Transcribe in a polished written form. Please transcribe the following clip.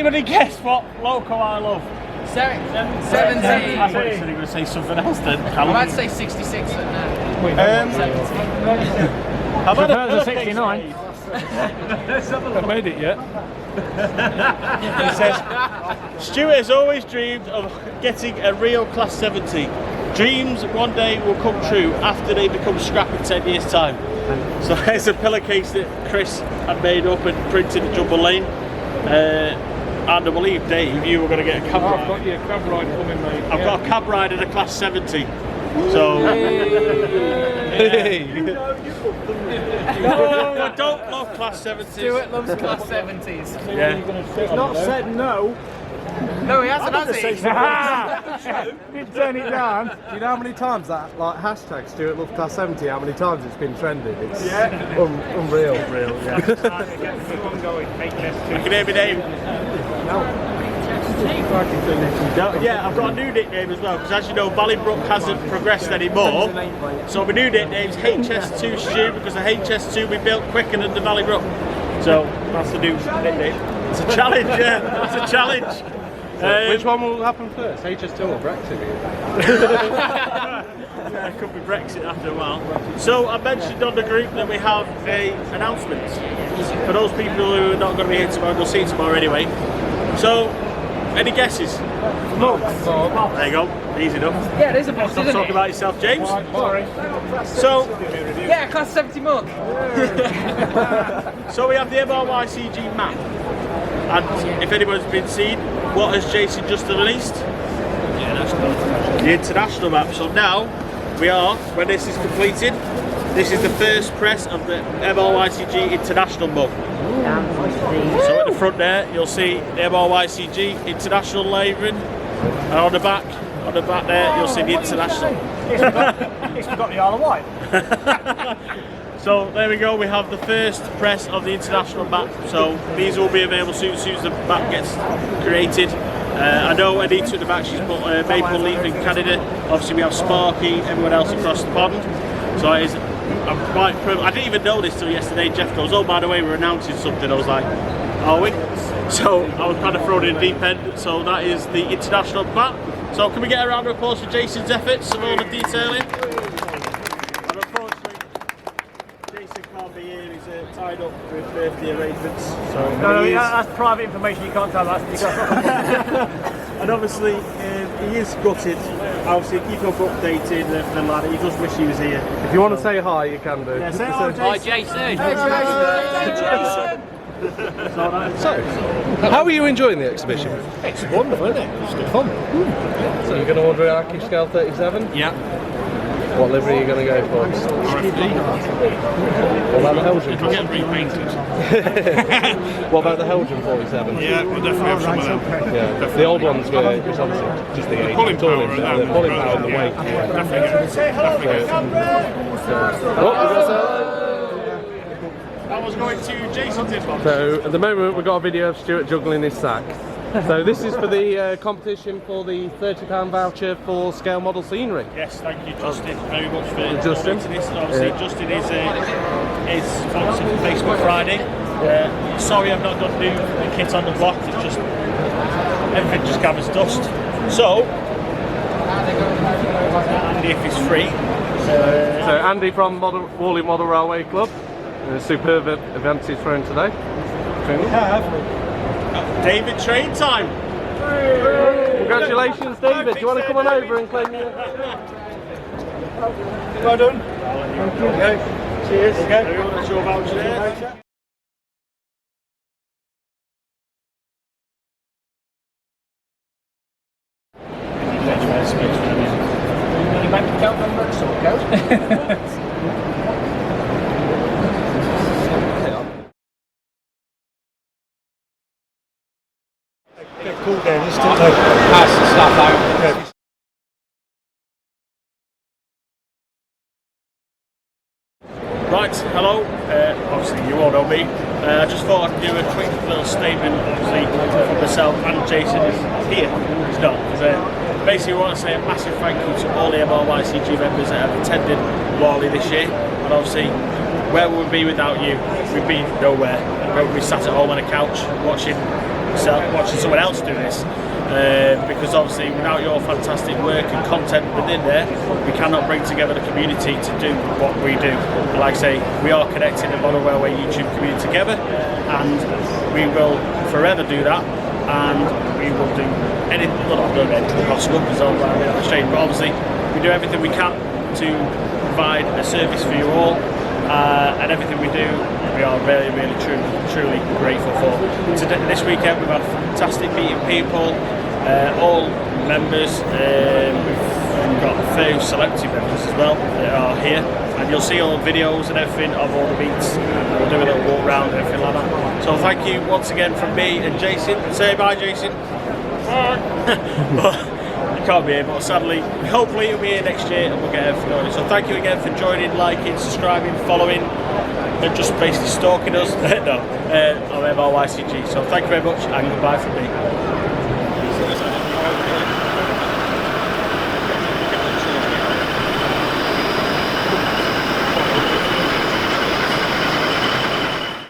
Anybody guess what loco I love? 17. I thought you said you were going to say something else then. I'm about to say 66 at now. 17. I've had a 69. I've made it yet. He says, Stuart has always dreamed of getting a real class 70. Dreams one day will come true after they become scrap in 10 years time. So there's a pillowcase that Chris had made up and printed at Jumble Lane. And I believe, Dave, you were going to get a cab ride. I've got your cab ride coming, mate. I've got a cab ride in a class 70. So no, I don't love class 70s. Stuart loves class 70s. Yeah. He's not said no. No, he hasn't, has he? Didn't turn it down. Do you know how many times that hashtag Stuart Love Class 70? How many times it's been trending? It's unreal. Unreal, yeah. I can hear my name. Yeah, I've got a new nickname as well, because as you know, Ballybrook hasn't progressed anymore. So my new nickname's HS2 Stew, because the HS2 we built quicker than the Ballybrook. So that's the new nickname. It's a challenge, yeah. It's a challenge. Which one will happen first? HS2 or Brexit? Yeah, it could be Brexit after a while. So I mentioned on the group that we have a announcement for those people who are not going to be here tomorrow. They'll see it tomorrow anyway. So, any guesses? Look. There you go. Easy enough. Yeah, there's a box, Stop isn't talking it? about yourself, James. Sorry. So, Yeah, class 70 mug. so we have the MRYCG map. And if anyone's been seen, what has Jason just released? The international map. So now we are, when this is completed, this is the first press of the MRYCG international mug. So at the front there, you'll see the MRYCG international labelling, and on the back there, you'll see the international. It's forgot the Isle of Wight. So there we go, we have the first press of the international map. So these will be available soon as the map gets created. I know Anita at the back, she's put Maple Leaf in Canada. Obviously we have Sparky, everyone else across the pond. So it is, I'm quite privileged. I didn't even know this till yesterday. Jeff goes, oh by the way, we're announcing something. I was like, are we? So I was kind of thrown in the deep end. So that is the international map. So can we get a round of applause for Jason's efforts of all the detailing? And unfortunately, Jason can't be here. He's tied up with birthday arrangements. So No, that's private information. You can't tell that. and obviously he is gutted. Obviously keep up updated the lad. He does wish he was here. If you want to say hi, you can do. Yeah, say hi, Hi, Jason. Jason. So, how are you enjoying the exhibition? It's wonderful, isn't it? It's good fun. So you're going to order an Aki Scale 37? Yeah. What livery are you going to go for? What about the Helgian? Get repainted. What about the Helgian 47? Yeah, we'll definitely have some of them. Yeah. The old ones were it's obviously just the age. Pulling power and that. The pulling power and the weight. That was going to Jason's inbox. So at the moment we've got a video of Stuart juggling his sack. So this is for the competition for the £30 voucher for scale model scenery. Yes, thank you, Justin, very much for Justin. donating this. Obviously, Justin is sponsor for Facebook Friday. Sorry, I've not got the kit on the block. It's just everything just gathers dust. So, Andy, if it's free. So Andy from Warley Model Railway Club. A superb event he's thrown today. David, train time. Congratulations, David. Do you want to come on over and claim your... Well done. Okay. Cheers. Okay. Everyone, that's your voucher there. Your bank account number, sort code. Cool down, just to pass the stuff out. Right, hello. Obviously, you all know me. I just thought I'd do a quick little statement, obviously, for myself and Jason is here. He's not. Basically, I want to say a massive thank you to all the MRYCG members that have attended Warley this year. And obviously, where would we be without you? We'd be nowhere. We'd be sat at home on a couch watching watching someone else do this. Because obviously without your fantastic work and content within there, we cannot bring together the community to do what we do. But like I say, we are connecting the Modern Railway YouTube community together, and we will forever do that, and we will do anything, well, not doing anything possible because I'm on the street, but obviously we do everything we can to provide a service for you all, and everything we do we are really, really, truly grateful for. Today, this weekend we've had a fantastic meeting people, all members. We've got a few selective members as well that are here, and you'll see all the videos and everything of all the meets. We'll do a little walk around and everything like that. So thank you once again from me and Jason. Say bye, Jason. Bye. You can't be here, but sadly, hopefully it'll be here next year and we'll get everything going. So thank you again for joining, liking, subscribing, following, and just basically stalking us. No, on MRYCG. So thank you very much and goodbye from me.